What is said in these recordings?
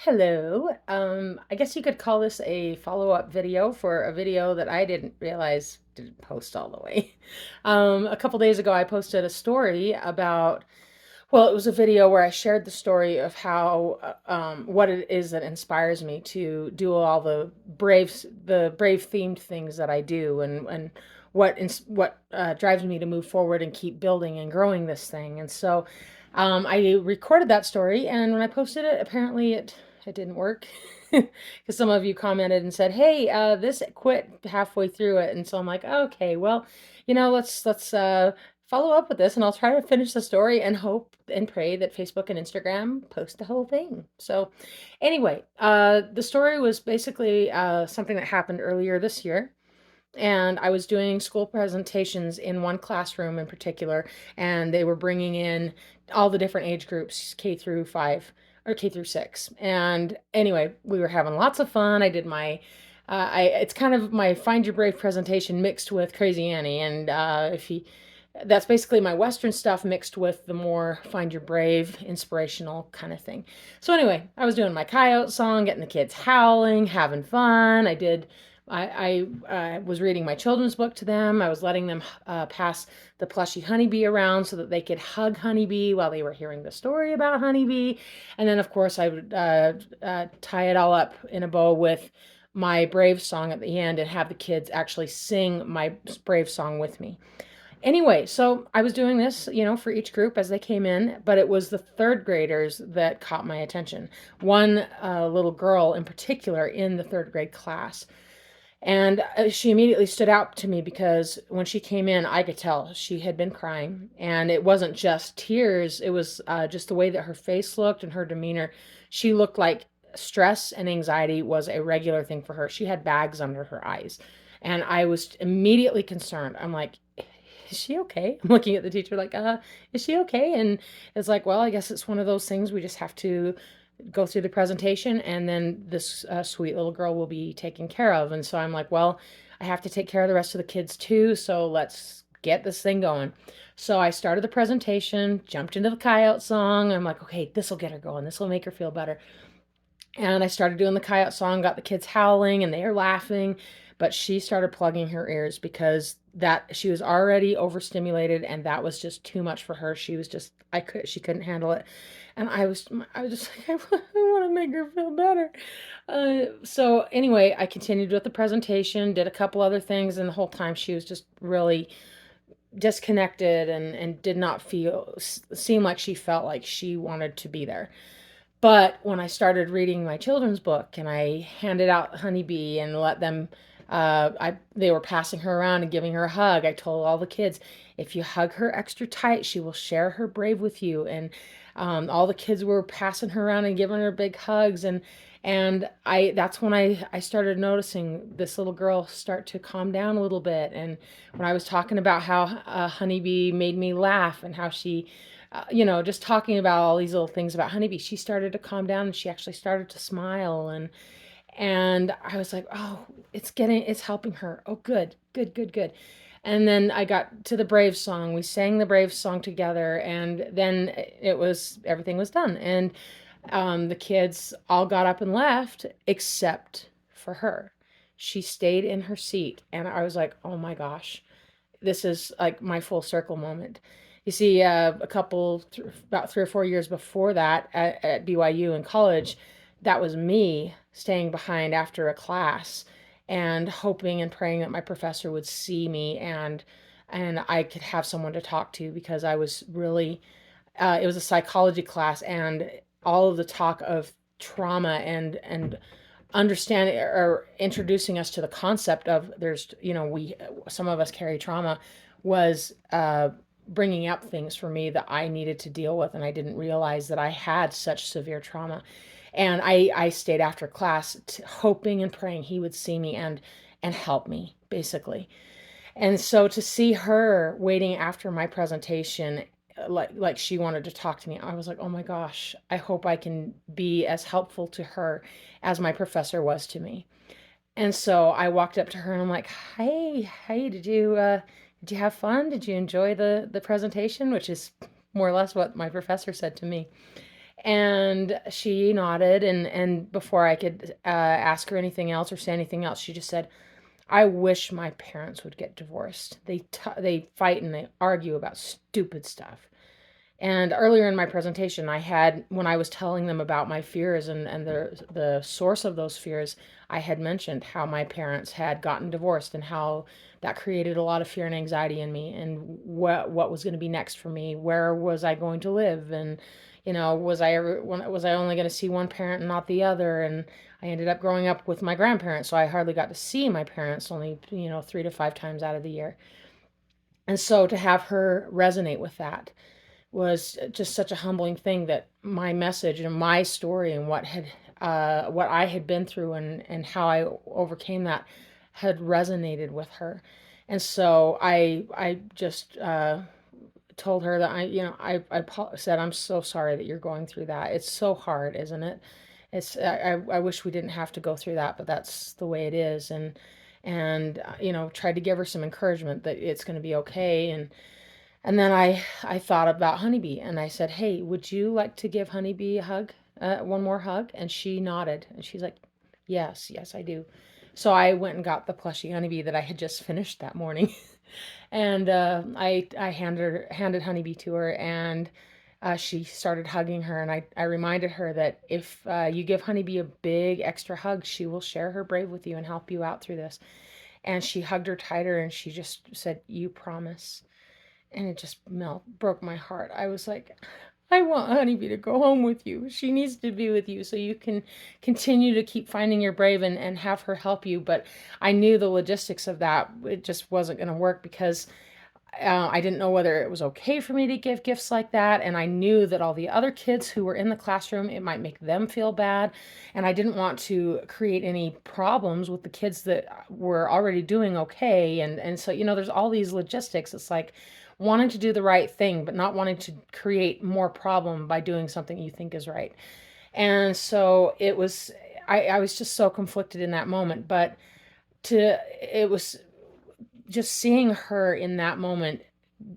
Hello. I guess you could call this a follow-up video for a video that I didn't realize didn't post all the way. A couple days ago, I posted a story about, well, it was a video where I shared the story of how, what it is that inspires me to do all the brave themed things that I do, and what drives me to move forward and keep building and growing this thing. And so, I recorded that story, and when I posted it, apparently it didn't work because some of you commented and said, "Hey, this quit halfway through it," and so I'm like, "Okay, well, let's follow up with this, and I'll try to finish the story and hope and pray that Facebook and Instagram post the whole thing." So, anyway, the story was basically something that happened earlier this year. And I was doing school presentations in one classroom in particular, and they were bringing in all the different age groups, K through 5 or K through 6. And anyway, we were having lots of fun. I did my it's kind of my Find Your Brave presentation mixed with Crazy Annie, and if you that's basically my Western stuff mixed with the more Find Your Brave, inspirational kind of thing. So anyway, I was doing my coyote song, getting the kids howling, having fun. I was reading my children's book to them. I was letting them pass the plushy honeybee around so that they could hug honeybee while they were hearing the story about honeybee. And then, of course, I would tie it all up in a bow with my brave song at the end and have the kids actually sing my brave song with me. Anyway, so I was doing this, for each group as they came in, but it was the third graders that caught my attention. One little girl in particular in the third grade class. And she immediately stood out to me because when she came in, I could tell she had been crying. And it wasn't just tears, it was just the way that her face looked and her demeanor. She looked like stress and anxiety was a regular thing for her. She had bags under her eyes. And I was immediately concerned. I'm like, is she okay? I'm looking at the teacher like, is she okay? And it's like, well, I guess it's one of those things we just have to go through the presentation, and then this sweet little girl will be taken care of. And so I'm like, well, I have to take care of the rest of the kids too, so let's get this thing going. So I started the presentation, jumped into the coyote song. I'm like, okay, this will get her going, this will make her feel better. And I started doing the coyote song, got the kids howling and they are laughing, but she started plugging her ears because that she was already overstimulated and that was just too much for her. She couldn't handle it. And I was just like, I want to make her feel better. So anyway, I continued with the presentation, did a couple other things, and the whole time she was just really disconnected and did not seem like she felt like she wanted to be there. But when I started reading my children's book and I handed out Honeybee and let them, they were passing her around and giving her a hug. I told all the kids, if you hug her extra tight, she will share her brave with you. And all the kids were passing her around and giving her big hugs. And that's when I started noticing this little girl start to calm down a little bit. And when I was talking about how Honeybee made me laugh and how she just talking about all these little things about honeybee, she started to calm down and she actually started to smile. And I was like, oh, it's helping her. Oh, good, good, good, good. And then I got to the Brave song. We sang the Brave song together, and then everything was done. And the kids all got up and left except for her. She stayed in her seat, and I was like, oh my gosh, this is like my full circle moment. You see, about 3 or 4 years before that at BYU in college, that was me staying behind after a class and hoping and praying that my professor would see me and I could have someone to talk to because I was really, it was a psychology class, and all of the talk of trauma and understanding or introducing us to the concept of there's we some of us carry trauma was bringing up things for me that I needed to deal with, and I didn't realize that I had such severe trauma. And I stayed after class hoping and praying he would see me and help me basically. And so to see her waiting after my presentation, like she wanted to talk to me, I was like, oh my gosh, I hope I can be as helpful to her as my professor was to me. And so I walked up to her and I'm like, hey, did you have fun? Did you enjoy the presentation? Which is more or less what my professor said to me. And she nodded, and before I could ask her anything else or say anything else, she just said, "I wish my parents would get divorced. They fight and they argue about stupid stuff." And earlier in my presentation, when I was telling them about my fears and the source of those fears, I had mentioned how my parents had gotten divorced and how that created a lot of fear and anxiety in me, and what was going to be next for me. Where was I going to live? And was I only going to see one parent and not the other? And I ended up growing up with my grandparents, so I hardly got to see my parents, only 3 to 5 times out of the year. And so to have her resonate with that was just such a humbling thing, that my message and my story and what I had been through and how I overcame that had resonated with her. And so I just told her that I said, "I'm so sorry that you're going through that. It's so hard, isn't it? I wish we didn't have to go through that, but that's the way it is." And tried to give her some encouragement that it's going to be okay. And then I thought about Honeybee, and I said, "Hey, would you like to give Honeybee a hug? One more hug?" And she nodded, and she's like, "Yes, yes, I do." So I went and got the plushie Honeybee that I had just finished that morning, and I handed Honeybee to her, and she started hugging her, and I reminded her that if you give Honeybee a big extra hug, she will share her brave with you and help you out through this. And she hugged her tighter, and she just said, "You promise?" And it just broke my heart. I was like, "I want Honeybee to go home with you. She needs to be with you so you can continue to keep finding your brave and have her help you." But I knew the logistics of that. It just wasn't going to work because I didn't know whether it was okay for me to give gifts like that. And I knew that all the other kids who were in the classroom, it might make them feel bad. And I didn't want to create any problems with the kids that were already doing okay. And so, there's all these logistics. It's like wanting to do the right thing, but not wanting to create more problem by doing something you think is right. And so I was just so conflicted in that moment. But it was just seeing her in that moment,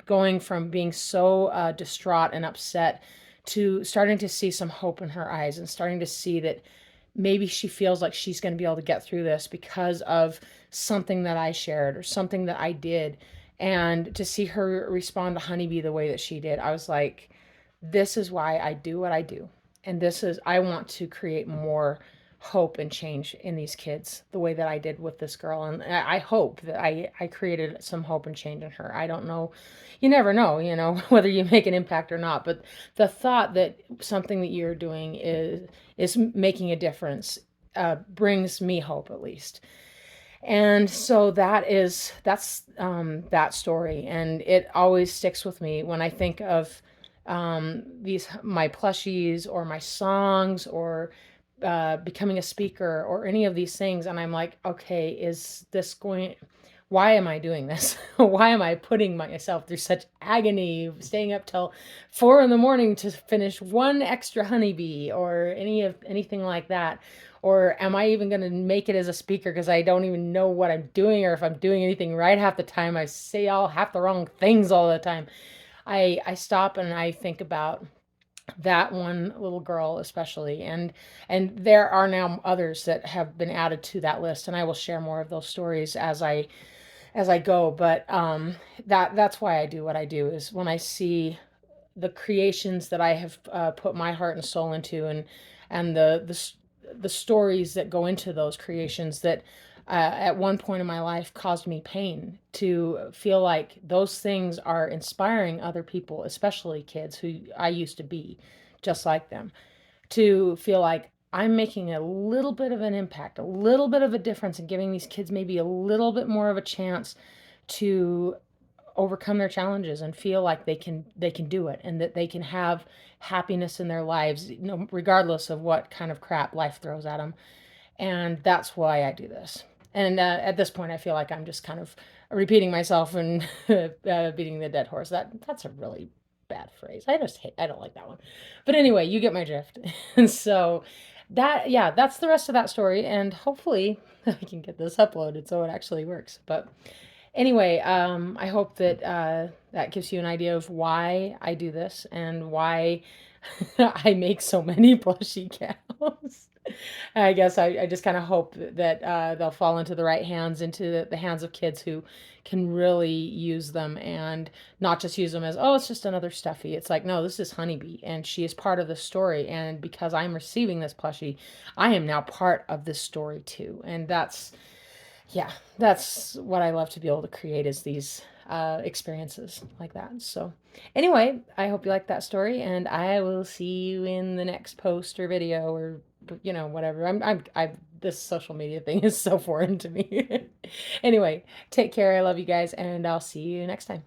going from being so distraught and upset to starting to see some hope in her eyes, and starting to see that maybe she feels like she's going to be able to get through this because of something that I shared or something that I did. And to see her respond to Honeybee the way that she did, I was like, this is why I do what I do. And I want to create more hope and change in these kids the way that I did with this girl. And I hope that I created some hope and change in her. I don't know. You never know, whether you make an impact or not. But the thought that something that you're doing is making a difference brings me hope, at least. And so that's that story, and it always sticks with me when I think of these my plushies or my songs or becoming a speaker or any of these things. And I'm like, okay, why am I doing this? Why am I putting myself through such agony, staying up till 4 in the morning to finish one extra Honeybee or anything like that? Or am I even going to make it as a speaker because I don't even know what I'm doing or if I'm doing anything right half the time? I say all half the wrong things all the time. I stop and I think about that one little girl especially, and there are now others that have been added to that list, and I will share more of those stories as I go. But that's why I do what I do, is when I see the creations that I have put my heart and soul into, and the stories that go into those creations that at one point in my life caused me pain, to feel like those things are inspiring other people, especially kids who I used to be just like them, to feel like I'm making a little bit of an impact, a little bit of a difference, and giving these kids maybe a little bit more of a chance to overcome their challenges and feel like they can do it, and that they can have happiness in their lives, regardless of what kind of crap life throws at them. And that's why I do this. And at this point, I feel like I'm just kind of repeating myself and beating the dead horse. That's a really bad phrase. I don't like that one. But anyway, you get my drift. And so yeah, that's the rest of that story. And hopefully I can get this uploaded so it actually works. But anyway, I hope that that gives you an idea of why I do this, and why I make so many plushie cows. I guess I just kind of hope that they'll fall into the right hands, into the hands of kids who can really use them and not just use them as, oh, it's just another stuffy. It's like, no, this is Honeybee and she is part of the story. And because I'm receiving this plushie, I am now part of this story too. And yeah, that's what I love to be able to create is these experiences like that. So anyway, I hope you like that story and I will see you in the next post or video or whatever. This social media thing is so foreign to me. Anyway, take care. I love you guys and I'll see you next time.